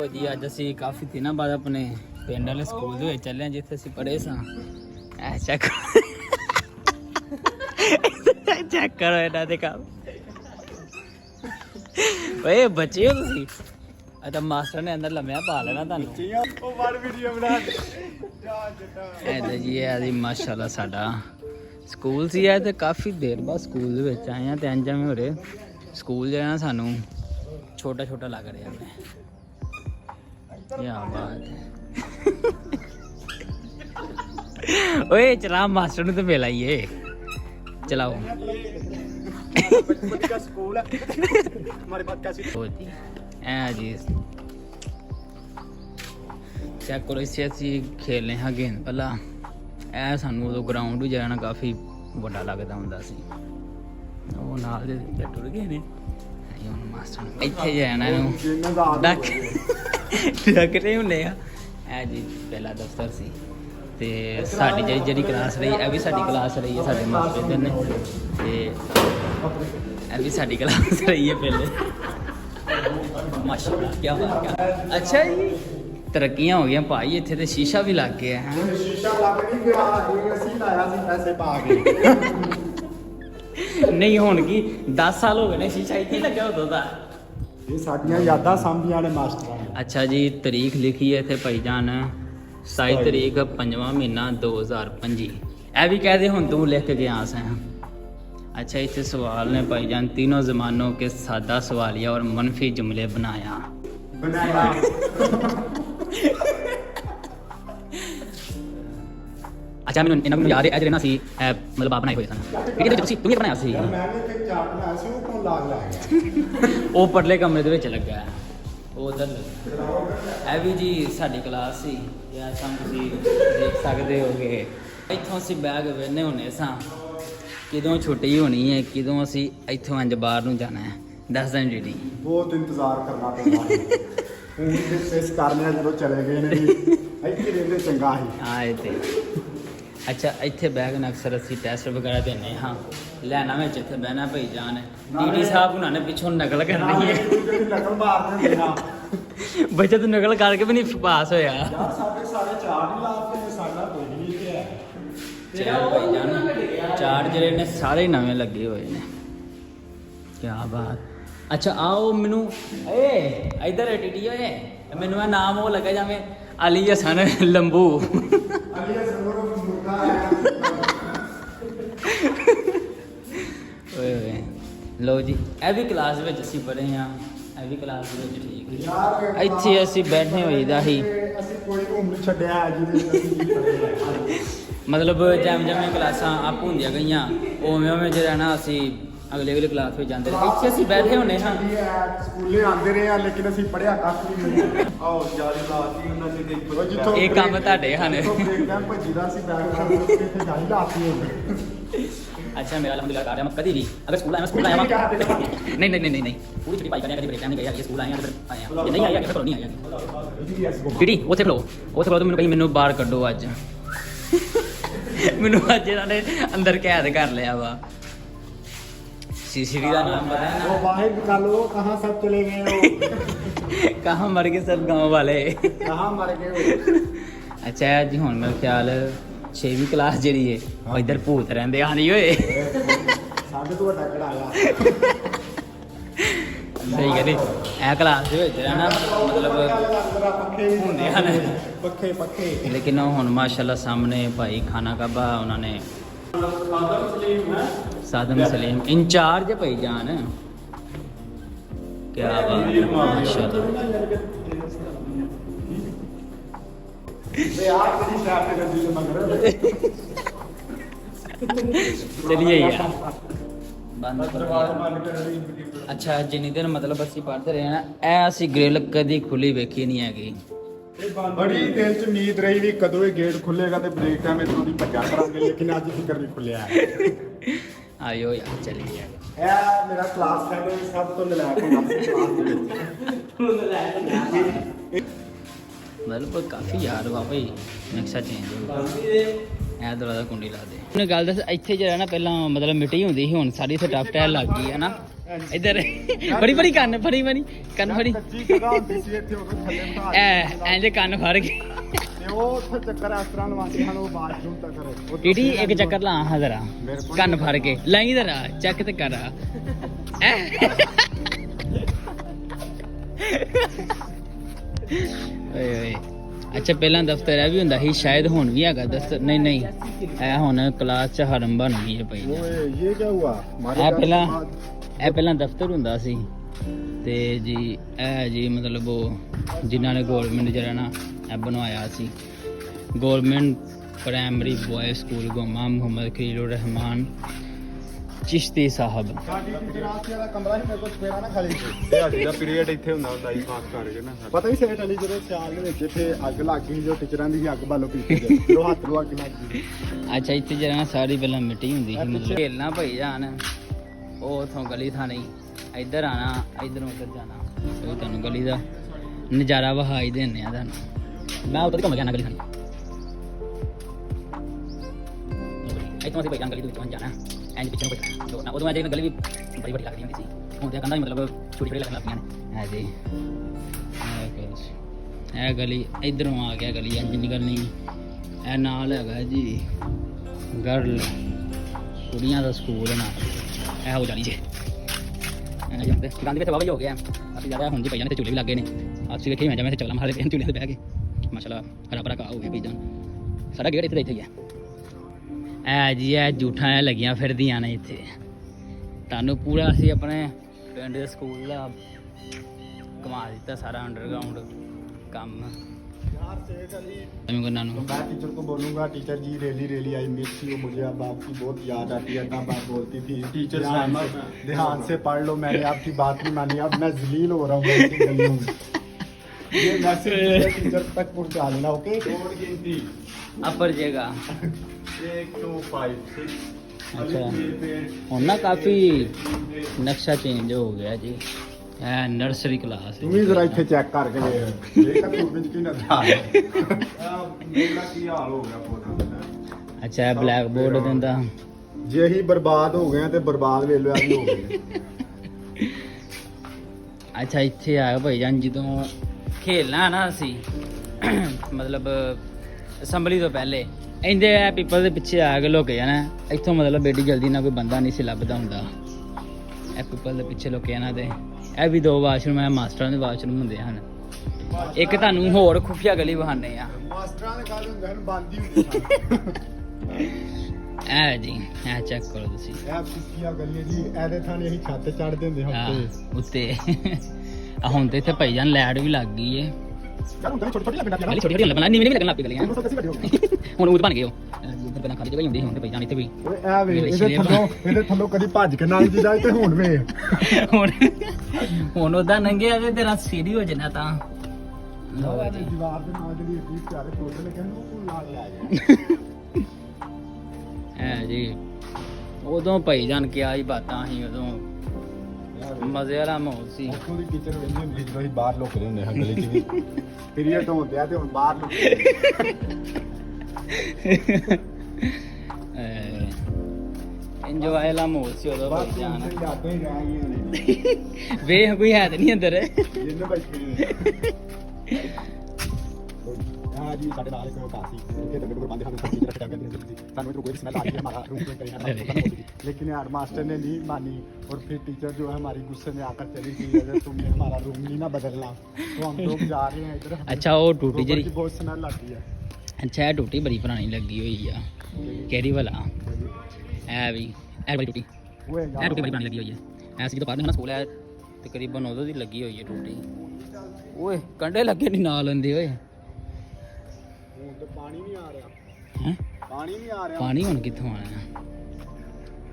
जी अज असी काफ़ी दिनों बाद अपने पिंड वाले स्कूल दे विच चले जिथे असी पढ़े सां। चेक चेक करो इन्हां दे काम। ओए बच्चे हो तुसीं? अच्छा मास्टर ने अंदर लम्या पा लेना तुहानूं। जी है माशाल्लाह साडा स्कूल सी है ते काफ़ी देर बाद स्कूल दे विच आए हैं ते इंज जिवें उरे स्कूल जो है ना सानूं छोटा छोटा लग रहा है। क्या बात है। ओए चला मास्टर ने तो मिल आइए चलाओ। जी चेक करो इसे असी खेलने हाँ गेंद भला ए सानू उदों ग्राउंड भी जाना काफ़ी बड़ा लगता हुंदा सी। वो नाल दे टुर गए ने मास्टर इत्थे जाना डक डकते हुंदे आ। जी पहला दफ्तर सी ते साडी जेह्ड़ी क्लास रही ए भी साडी क्लास रही है साडे मास्टर ने ते ए भी साडी क्लास रही है पहले। माशाल्लाह क्या बात है। अच्छा जी तरक्कियां हो गई भाई इत्थे ते शीशा भी लग गया है। शीशा लग नहीं गया ये ਅਸੀਂ ਲਾਇਆ ਸੀ ਪੈਸੇ ਪਾ ਕੇ। नहीं हुण की 10 साल हो गए ने शीशा इत्थे लग्या उदों दा। ये साडियां यादां साਂਭੀਆਂ ने मास्टरां ने। अच्छा जी तारीख लिखी है इत्थे भाईजान 27 तारीख 5वां महीना 2025। ए भी कह दे हुण तू लिख के गया सैं। अच्छा इत्थे सवाल ने भाईजान तीनों ज़मानों के सादा सवालिया और मनफी जुमले बनाया। अच्छा मैं इन्हां नूं याद है जेह्ड़े ना सी मतलब आप बनाए हुए सन ठीक है तुसीं तू भी बनाया सी। मैंने ते चार बनाया सी वो कोण लाग गया वो परले कमरे दे विच लगा है वो उधर ए भी जी साडी क्लास सी या सां तुसीं देख सकदे होगे। इत्थों असीं बैग वेने होने सां किदों छुट्टी होनी है किदों असीं इत्थों इंज बाहर नूं जाना है दस दिन जी बहुत इंतजार करना पैंदा ਹੁਣ ਇਸ ਕਾਰਨ ਜਦੋਂ ਚਲੇ ਗਏ ਨੇ ਇੱਥੇ ਰਹਿੰਦੇ ਚੰਗਾ ਸੀ। ਹਾਂ ਇਹ ਤੇ अच्छा इत्थे बैग न अक्सर असी टैस्ट वगैरह देने हाँ लैना में इत्थे बहना भाई जान टीटी साहब उन्होंने पिछों नकल करनी है नकल मारते हाँ बच्चे तो नकल करके भी नहीं पास होया सारे चार नहीं लाते साडा कोई नहीं है चल भाई जान चार ਜਿਹੜੇ ने सारे नवे लगे हुए ने। क्या बात। अच्छा आओ मैनू ए इधर टीटी होए मैनू नाम वो लगा जावे अली हसन लंबू अली हसन लो जी ए भी क्लास में असीं पढ़े हाँ ए भी क्लास में ठीक इत्थे असीं बैठे होईदा ही मतलब जैम जैमें क्लासां आप होंदियां गईयां उवें उवें जो रहना असीं अगले अगले क्लास में जाते रहे इत्थे असीं बैठे होने हाँ स्कूले आंदे रहे लेकिन असीं पढ़िया कख नहीं आओ जारी लाती उन्हां दे जिथों एक काम तुहाडे हन एकदम भजीदा सी बैग इत्थे जारी लाती होवे। अच्छा मेरा अलहमदुलिल्लाह कार्य मैं कभी भी अगर स्कूल आया नहीं नहीं नहीं नहीं पूरी छुट्टी पाई करें कभी ब्रेक टाइम नहीं गया ये स्कूल आए हैं आए हैं ये नहीं आया फिर नहीं आया पीटी उथे खलो तो मैंने कहीं मैंने बाहर कड्डो अज मैंने अज इन्होंने अंदर कैद कर लिया वा। सीसीटी का नाम पता है ना बाहर निकालो कहाँ सब चले गए हो कहाँ मर गए सब गांव वाले कहाँ मर गए हो। अच्छा जी हुण मेरा ख्याल 6वीं क्लास जी है और इधर भूत रहते आनी होए सही कह ए क्लास मतलब लेकिन हुण माशाल्लाह सामने भाई खाना काबा उन्होंने सादम सलीम इंचार्ज भाई जान क्या बात माशाल्लाह। चलिए यार अच्छा जिन्नी दिन मतलब असीं पढ़ते रहे ना ए असीं ग्रिल कदी खुली वेखी नहीं हैगी बड़ी दिल च उम्मीद रही भी कदों ये गेट खुलेगा ते ब्रेक टाइम इत्थों दी भज्जा करांगे लेकिन अज फिकर नहीं खुलिया आयो यार चलिए यार ए मेरा क्लास है सब तो नलायक होना क्लास दे विच मतलब काफ़ी यार वाह भाई नक्शा चेंज हो गया दरवाजा कुंडी ला दे गल दस इत्थे जो है ना पहला मतलब मिट्टी होंदी ही हुण सारी इत्थे टफ टाइल लग गई है ना ਇੱਧਰ ਬੜੀ ਬੜੀ ਕੰਨ ਫੜੀ ਕੰਨ ਫੜੀ ਕੱਚੀ ਜਗ੍ਹਾ ਹੁੰਦੀ ਸੀ ਇੱਥੇ ਉਦੋਂ ਥੱਲੇ ਬਿਠਾ ਐਂ ਜੇ ਕੰਨ ਫੜ ਕੇ ਤੇ ਉਹ ਉੱਥੇ ਚੱਕਰ ਇਸ ਤਰ੍ਹਾਂ ਲਵਾਉਂਦੇ ਹਨ ਉਹ ਬਾਥਰੂਮ ਤੱਕ ਟੀਟੀ ਇੱਕ ਚੱਕਰ ਲਾ ਹਾਂ ਜ਼ਰਾ ਕੰਨ ਫੜ ਕੇ ਲਾਈ ਜ਼ਰਾ ਚੈੱਕ ਤੇ ਕਰ ਓਏ ਓਏ ਅੱਛਾ ਪਹਿਲਾਂ ਦਫ਼ਤਰ ਇਹ ਵੀ ਹੁੰਦਾ ਸੀ ਸ਼ਾਇਦ ਹੁਣ ਵੀ ਹੈਗਾ ਦਫ਼ਤਰ ਨਹੀਂ ਇਹ ਹੁਣ ਕਲਾਸ ਚ ਹਰਮ ਬਣ ਗਈ ਹੈ ਭਾਈ ਓਏ ਇਹ ਕੀ ਹੁਆ ਇਹ ਪਹਿਲਾਂ ਦਫ਼ਤਰ ਹੁੰਦਾ ਸੀ ਤੇ ਜੀ ਇਹ ਜੀ ਮਤਲਬ ਉਹ ਜਿਨ੍ਹਾਂ ਨੇ ਗਵਰਨਮੈਂਟ ਜਿਹੜਾ ਨਾ ਇਹ ਬਣਵਾਇਆ ਸੀ ਗਵਰਨਮੈਂਟ ਪ੍ਰਾਇਮਰੀ ਬॉय ਸਕੂਲ ਗੋਮਾ ਮੁਹੰਮਦ ਖਲੀਲੁਰ ਰਹਿਮਾਨ ਚਿਸ਼ਤੀ ਸਾਹਿਬ ਸਾਡੀ ਟੀਚਰ ਦਾ ਕਮਰਾ ਸੀ ਮੇਰੇ ਕੋਲ ਸਪੇਰਾ ਨਾ ਖਾਲੀ ਸੀ ਤੇ ਸਾਡੀ ਦਾ ਪੀਰੀਅਡ ਇੱਥੇ ਹੁੰਦਾ ਸੀ ਖਾਸ ਕਰਕੇ ਨਾ ਪਤਾ ਨਹੀਂ ਸੇਟ ਵਾਲੀ ਜਦੋਂ ਸਿਆਲ ਦੇ ਵਿੱਚ ਇੱਥੇ ਅੱਗ ਲੱਗ ਗਈ ਜੋ ਟੀਚਰਾਂ ਦੀ ਅੱਗ ਬਾਲੋ ਪੀਤੀ ਗਈ ਉਹ ਹੱਥ ਨੂੰ ਅੱਗ ਲੱਗ ਗਈ ਅੱਛਾ ਇੱਥੇ ਜਿਹੜਾ ਸਾਰੀ ਪਹਿਲਾਂ ਮਿੱਟੀ ਹੁੰਦੀ ਸੀ ਮਤਲਬ ਖੇਲਣਾ ਭਾਈ ਜਾਨ ਉਹ ਉਥੋਂ ਗਲੀ ਥਾਂ ਨਹੀਂ ਇੱਧਰ ਆਣਾ ਇੱਧਰੋਂ ਉੱਧਰ ਜਾਣਾ ਉਹ ਤੁਹਾਨੂੰ ਗਲੀ ਦਾ ਨਜ਼ਾਰਾ ਵਹਾਈ ਦਿੰਦੇ ਆ ਤੁਹਾਨੂੰ ਮੈਂ ਉੱਧਰ ਘੁੰਮ ਗਿਆ ਨਾ ਗਲੀ ਥਾਂ ਇੱਥੋਂ ਅਸੀਂ ਭਾਈ ਜਾਨ ਗਲੀ ਦੇ ਵਿੱਚੋਂ ਜਾਣਾ ਐਂਡ ਪਿੱਛੇ ਨੂੰ ਕੋਈ ਨਾ ਉਦੋਂ ਅਜੇ ਗਲੀ ਵੀ ਬੜੀ ਵੱਡੀ ਲੱਗਦੀ ਹੁੰਦੀ ਸੀ ਹੁਣ ਤੇ ਕਹਿੰਦਾ ਮਤਲਬ ਛੋਟੀ ਛੋਟੀ ਲੱਗਣ ਲੱਗ ਪਈਆਂ ਨੇ ਹੈ ਜੀ ਇਹ ਗਲੀ ਇੱਧਰੋਂ ਆ ਗਿਆ ਗਲੀ ਇੰਜ ਨਿਕਲਣੀ ਇਹ ਨਾਲ ਹੈਗਾ ਜੀ ਗਰਲ ਕੁੜੀਆਂ ਦਾ ਸਕੂਲ ਨਾ ਇਹ ਹੋ ਜਾਣੀ ਜੀ ਗਾਂਧੀ ਵਿੱਚ ਵਾਵਾ ਹੀ ਹੋ ਗਿਆ ਅਸੀਂ ਜ਼ਿਆਦਾ ਹੁਣ ਜੀ ਪਈਆਂ ਨੇ ਤੇ ਝੂਲੇ ਵੀ ਲੱਗੇ ਨੇ ਅਸੀਂ ਵੇਖੇ ਮੈਂ ਜਿਵੇਂ ਚੱਲਾਂ ਮਾਰੇ ਤੇ ਝੂਲੇ ਤੇ ਬਹਿ ਕੇ ਮਾਸ਼ਾਅੱਲਾ ਹਰਾ ਭਰਾ ਕਾ ਹੋ ਗਿਆ ਭੇਜਾਂ ਸਾਡਾ ਗੇਟ ਇੱਥੇ ਹੀ ਹੈ ਇਹ ਜੀ ਇਹ ਜੂਠਾਂ ਲੱਗੀਆਂ ਫਿਰਦੀਆਂ ਨੇ ਇੱਥੇ ਤੁਹਾਨੂੰ ਪੂਰਾ ਅਸੀਂ ਆਪਣੇ ਪਿੰਡ ਦੇ ਸਕੂਲ ਦਾ ਘੁਮਾ ਦਿੱਤਾ ਸਾਰਾ ਅੰਡਰਗਰਾਉਂਡ ਕੰਮ यार सेठ अली मैं टीचर को बोलूंगा teacher ji really I miss you मुझे अब आपकी बहुत याद आती है ना बात बोलती थी टीचर ध्यान से पढ़ लो मैंने आपकी बात नहीं मानी अब मैं जलील हो रहा हूँ गलियों में ये मैसेज टीचर तक पहुंचा लेना ओके और गिनती अपर जगह 1 2 5 6 अच्छा ਹੁਣ ਨਾ ਕਾਫੀ ਨਕਸ਼ਾ ਚੇਂਜ ਹੋ ਗਿਆ ਜੀ ਇਹ ਨਰਸਰੀ ਕਲਾਸ ਤੂੰ ਵੀ ਜ਼ਰਾ ਇੱਥੇ ਚੈੱਕ ਕਰਕੇ ਦੇਖ ਤਾਂ ਫੋਟੋ ਵਿੱਚ ਕੀ ਨਜ਼ਰ ਆ ਰਿਹਾ ਮੇਰਾ ਕੀ ਹਾਲ ਹੋ ਗਿਆ ਫੋਟੋ ਦਾ ਅੱਛਾ ਇਹ ਬਲੈਕ ਬੋਰਡ ਦਿੰਦਾ ਜੇ ਅਸੀਂ ਬਰਬਾਦ ਹੋ ਗਏ ਤੇ ਬਰਬਾਦ ਵੇਖ ਲਓ ਅਸੀਂ ਹੋ ਗਏ ਅੱਛਾ ਇੱਥੇ ਆ ਭਾਈ ਜਾਨ ਜਦੋਂ ਖੇਲਣਾ ਨਾ ਅਸੀਂ ਮਤਲਬ ਅਸੈਂਬਲੀ ਤੋਂ ਪਹਿਲੇ ਇੰਦੇ ਪੀਪਲ ਦੇ ਪਿੱਛੇ ਆ ਕੇ ਲੁਕ ਜਾਣਾ ਇੱਥੋਂ ਮਤਲਬ ਬੇਟੀ ਜਲਦੀ ਨਾਲ ਕੋਈ ਬੰਦਾ ਨਹੀਂ ਸੀ ਲੱਭਦਾ ਹੁੰਦਾ ਇਹ ਪੀਪਲ ਦੇ ਪਿੱਛੇ ਲੁਕ ਜਾਣਾ ਤੇ ਇਹ ਵੀ 2 ਵਾਸ਼ਰੂਮ ਹੈ ਮਾਸਟਰਾਂ ਦੇ ਵਾਸ਼ਰੂਮ ਹੁੰਦੇ ਹਨ ਇੱਕ ਤੁਹਾਨੂੰ ਹੋਰ ਖੁਫੀਆ ਗਲੀ ਬਹਾਨੇ ਆ ਮਾਸਟਰਾਂ ਦੇ ਗੱਲ ਹੁੰਦੇ ਹਨ ਬੰਦ ਹੀ ਹੁੰਦੀ ਇਹ ਜੀ ਇਹ ਚੈੱਕ ਕਰੋ ਤੁਸੀਂ ਇਹ ਖੁਫੀਆ ਗਲੀ ਜੀ ਇਹਦੇ ਥਾਂ ਅਸੀਂ ਛੱਤ ਚੜ੍ਹਦੇ ਹੁੰਦੇ ਹਾਂ ਉੱਤੇ ਹੁਣ ਤੇ ਇੱਥੇ ਭਾਈ ਜਾਨ ਲਾਈਟ ਵੀ ਲੱਗ ਗਈ ਏ ਯਾਰ ਹੁਣ ਤਾਂ ਛੋਟੀ ਛੋਟੀ ਲੱਗਣਾ ਛੋਟੀ ਛੋਟੀ ਲੱਗਣਾ ਨੀਵੇਂ ਲੱਗਣ ਲੱਗ ਪਈ ਗਲੀਆਂ ਹੁਣ ਉਹ ਬਣ ਗਏ ਉਹ ਉੱਧਰ ਪਹਿਲਾਂ ਖਾਲੀ ਜਗ੍ਹਾ ਹੀ ਹੁੰਦੀ ਹੁਣ ਤੇ ਭਾਈ ਜਾਨ ਇੱਥੇ ਵੀ ਓਏ ਐ ਵੇ ਇਹਦੇ ਥੱਲੋਂ ਕਦੀ ਭੱਜ ਕੇ ਨਾਲ ਜੀ ਜਾਏ ਤੇ ਹੁਣ ਵੇ ਹੁਣ ਉਹਦਾ ਨੰਗੇ ਆ ਤੇ ਤੇਰਾ ਸੀਰੀ ਹੋ ਜਾਣਾ ਤਾਂ ਲਓ ਜੀ ਦੀਵਾਰ ਦੇ ਨਾਲ ਜਿਹੜੀ ਇੱਡੀ ਪਿਆਰੇ ਫੋਟੋ ਲੱਗੇ ਹਨ ਉਹ ਲਾ ਲਿਆ ਐ ਜੀ ਉਦੋਂ ਭਾਈ ਜਾਨ ਕਿਆ ਹੀ ਬਾਤਾਂ ਸੀ ਉਦੋਂ ਮਜ਼ੇ ਵਾਲਾ ਮਾਹੌਲ ਸੀ ਉੱਥੋਂ ਦੀ ਟੀਚਰ ਵੇਂਦੇ ਹੁੰਦੇ ਜਦੋਂ ਅਸੀਂ ਬਾਹਰ ਲੁਕਦੇ ਹੁੰਦੇ ਹਾਂ ਗਲੀ 'ਚ ਵੀ ਪੀਰੀਅਡ ਹੁੰਦੇ ਆ ਤੇ ਹੁਣ ਬਾਹਰ ਲੁਕਦੇ ਇੰਜੋਏ ਵਾਲਾ ਮਾਹੌਲ ਸੀ ਉਦੋਂ ਭਾਈ ਬਸ ਜਾਨ ਯਾਦਾਂ ਹੀ ਰਹਿ ਗਈਆਂ ਨੇ ਵੇਖ ਕੋਈ ਹੈ ਤੇ ਨਹੀਂ ਅੰਦਰ ਜਿੰਨੇ ਬੈਠੇ ਨੇ ਹਾਂ ਜੀ ਸਾਡੇ ਨਾਲ ਇੱਕ ਕਾਸੀ ਕਿ ਤੱਕ ਬੰਦੇ ਹਨ ਸੱਚੀ ਤਰ੍ਹਾਂ ਕਰਦੇ ਹੁੰਦੇ ਸੀ ਸਾਨੂੰ तो कोई समझ आ रही है हमारा रूम पे कहीं लेकिन यार मास्टर ने नहीं मानी और फिर टीचर जो है हमारी गुस्से में आकर चली गई अगर तुमने हमारा रूम नहीं ना बदलना तो हम लोग जा रहे हैं इधर अच्छा वो टूटी जरी बहुत स्मेल आती है अच्छा ਇਹ ਟੂਟੀ ਬੜੀ ਪੁਰਾਣੀ ਲੱਗੀ ਹੋਈ ਆ ਕਿਹੜੀ ਵਾਲਾ ਇਹ ਵੀ ਇਹ ਬੜੀ ਟੂਟੀ वो ਇਹ ਟੂਟੀ ਬੜੀ ਪੁਰਾਣੀ ਲੱਗੀ ਹੋਈ ਹੈ ਐਸੀ ਜਦੋਂ ਪੜ੍ਹਦੇ ਹਾਂ ਸਕੂਲ ਹੈ ਤਕਰੀਬਨ ਉਦੋਂ ਦੀ ਲੱਗੀ ਹੋਈ ਹੈ ਟੂਟੀ ਓਏ ਕੰਡੇ ਲੱਗੇ ਨਹੀਂ ਨਾਲ ਹੁੰਦੇ ਓਏ तो पानी नहीं आ रहा ਹੈ पानी नहीं आ रहा ਪਾਣੀ ਹੁਣ ਕਿੱਥੋਂ ਆਣਾ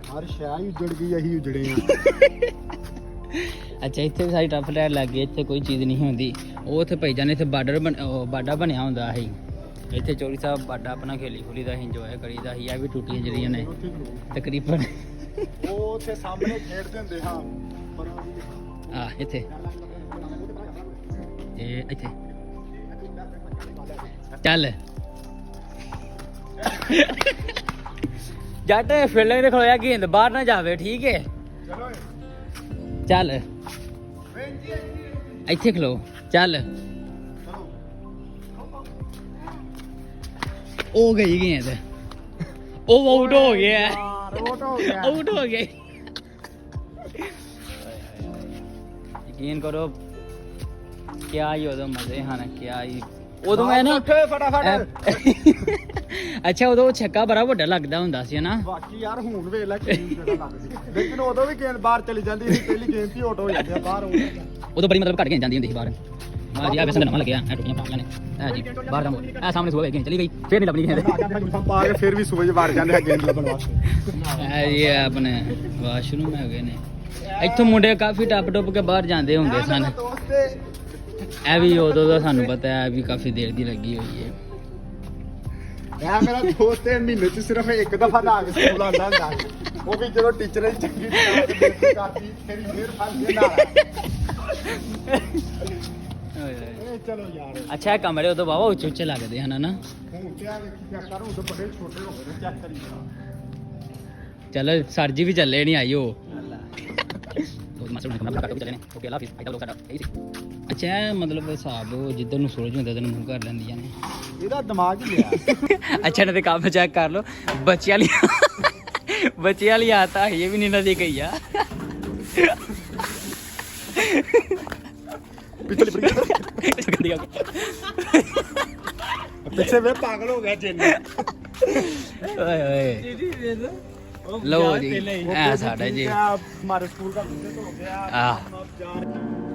हर शय ही उजड़ गई यही उजड़े हैं ਅੱਛਾ ਇੱਥੇ ਵੀ ਸਾਰੀ ਟੱਫ ਲੈਟ ਲੱਗ ਗਈ ਇੱਥੇ ਕੋਈ ਚੀਜ਼ ਨਹੀਂ ਹੁੰਦੀ ਉਹ ਉੱਥੇ ਭਾਈ ਜਾਨ ਇੱਥੇ ਬਾਡਾ ਬਣਿਆ ਹੁੰਦਾ ਸੀ ਇੱਥੇ ਚੋਰੀ ਸਾਹਿਬ ਬਾਡਾ ਆਪਣਾ ਖੇਲੀ ਖੁਲੀ ਦਾ ਇੰਜੋਏ ਕਰੀਦਾ ਸੀ ਇਹ ਵੀ ਟੂਟੀਆਂ ਜਿਹੜੀਆਂ ਨੇ ਤਕਰੀਬਨ वो थे सामने खेड़ते ਹੁੰਦੇ ਹਾਂ ਪਰ ਆ ਇੱਥੇ ਇਹ ਇੱਥੇ ਚੱਲ ਜੱਟ ਫੀਲਡਿੰਗ ਦੇ ਖਲੋਇਆ ਗੇਂਦ ਬਾਹਰ ਨਾ ਜਾਵੇ ਠੀਕ ਹੈ ਚਲੋ ਚੱਲ ਇੱਥੇ ਖਲੋ ਚੱਲ ਉਹ ਗਈ ਗੇਂਦ ਉਹ ਆਊਟ ਹੋ ਗਿਆ आउट हो गया ਆਊਟ ਹੋ ਗਏ ਯਕੀਨ ਕਰੋ ਕਿਆ ਹੀ ਉਦੋਂ ਮਜ਼ੇ ਹਨ ਕਿਆ ਹੀ ਉਦੋਂ ਮੈਂ ਨਾ फटाफट ਅੱਛਾ ਉਦੋਂ ਛੱਕਾ ਬੜਾ ਵੱਡਾ ਲੱਗਦਾ ਹੁੰਦਾ ਸੀ ਨਾ ਬਾਕੀ ਯਾਰ ਹੁਣ ਵੇਖ ਲੈ ਕਿੰਨੀ ਜਿਹੜਾ ਲੱਗਦੀ ਲੇਕਿਨ ਉਦੋਂ ਵੀ ਗੇਂਦ ਬਾਹਰ ਚਲੀ ਜਾਂਦੀ ਸੀ ਪਹਿਲੀ ਗੇਂਦ ਸੀ ਆਊਟ ਹੋ ਜਾਂਦੀ ਆ ਬਾਹਰ ਹੋ ਜਾਂਦਾ ਉਦੋਂ ਬੜੀ ਮਤਲਬ ਘੱਟ ਕੇ ਜਾਂਦੀ ਹੁੰਦੀ ਸੀ ਬਾਹਰ ਆ ਜੀ ਆ ਵੇਸਣ ਦਾ ਨਵਾਂ ਲੱਗਿਆ ਇਹ ਟੁੱਟੀਆਂ ਪਾਈਆਂ ਨੇ ਇਹ ਜੀ ਬਾਹਰ ਦਾ ਮੋੜ ਇਹ ਸਾਹਮਣੇ ਸੂਆ ਗੇਂਦ ਚਲੀ ਗਈ ਫੇਰ ਨਹੀਂ ਲੱਭਣੀ ਗੇਂਦ ਪਾ ਕੇ ਫਿਰ ਵੀ ਸੂਏ ਵੜ ਜਾਂਦੇ ਆ ਗੇਂਦ ਲੱਭਣ ਵਾਸਤੇ ਇਹ ਜੀ ਆਪਣੇ ਵਾਸ਼ਰੂਮ ਹੈਗੇ ਨੇ ਇੱਥੋਂ ਮੁੰਡੇ ਕਾਫੀ ਟੱਪ ਟੁੱਪ ਕੇ ਬਾਹਰ ਜਾਂਦੇ ਹੁੰਦੇ ਸਨ ਇਹ ਵੀ ਉਦੋਂ ਦਾ ਸਾਨੂੰ ਪਤਾ ਹੈ ਵੀ ਕਾਫੀ ਦੇਰ ਦੀ ਲੱਗੀ ਹੋਈ ਹੈ ਇਹ ਮੇਰਾ ਦੋਸਤ ਹੈ ਮਹੀਨੇ ਚ ਸਿਰਫ ਇੱਕ ਦਫਾ ਨਾ ਕੇ ਸਕੂਲ ਆਉਂਦਾ ਹੁੰਦਾ ਉਹ ਵੀ ਜਦੋਂ ਟੀਚਰ ਦੀ ਚੰਗੀ ਤਰ੍ਹਾਂ ਕਰਦੀ ਤੇਰੀ ਫੇਰ ਫਾਂਸੀ ਨਾ ਇਹ ਚਲੋ ਯਾਰ ਅੱਛਾ ਇਹ ਕਮਰੇ ਉਦੋਂ ਬਾਬਾ ਉੱਚੇ ਉੱਚੇ ਲੱਗਦੇ ਹਨ ਨਾ ਹੁਣ ਤੇ ਆ ਵੇਖੀ ਚੈੱਕ ਕਰ ਉਦੋਂ ਬੜੇ ਛੋਟੇ ਹੋ ਗਏ ਨੇ ਚੈੱਕ ਕਰੀ ਜਰਾ ਚਲੋ ਸਰ ਜੀ ਵੀ ਚੱਲੇ ਨਹੀਂ ਆਇਓ ਉਹ ਮਾਸਟਰ ਨੇ ਕਮਰਾ ਕੱਟ ਕੇ ਚੱਲੇ ਨੇ ਓਕੇ ਅੱਲਾ ਹਾਫਿਜ਼ ਆਇਦਾ ਲੋਕ ਸਾਡਾ ਇਹੀ ਸੀ ਅੱਛਾ ਇਹ ਮਤਲਬ ਹਿਸਾਬ ਜਿੱਧਰ ਨੂੰ ਸੂਰਜ ਹੁੰਦਾ ਤੈਨੂੰ ਮੂੰਹ ਕਰ ਲੈਂਦੀਆਂ ਨੇ ਇਹਦਾ ਦਿਮਾਗ ਹੀ ਲਿਆ ਅੱਛਾ ਨਾ ਤੇ ਕੰਮ ਚੈੱਕ ਕਰ ਲੋ ਬੱਚਿਆਂ ਲਈ ਆਤਾ ਇਹ ਵੀ ਨਹੀਂ ਨਾ ਦੇ ਗਈ ਆ ਪਿਛਲੇ ਪਿੱਛੇ ਵੇ ਪਾਗਲ ਹੋ ਗਿਆ ਜਿੰਨ ਓਏ ਓਏ ਲਓ ਜੀ ਇਹ ਸਾਡਾ ਜੀ हमारे स्कूल का विजिट हो गया ਆਹ अब जा रहे हैं।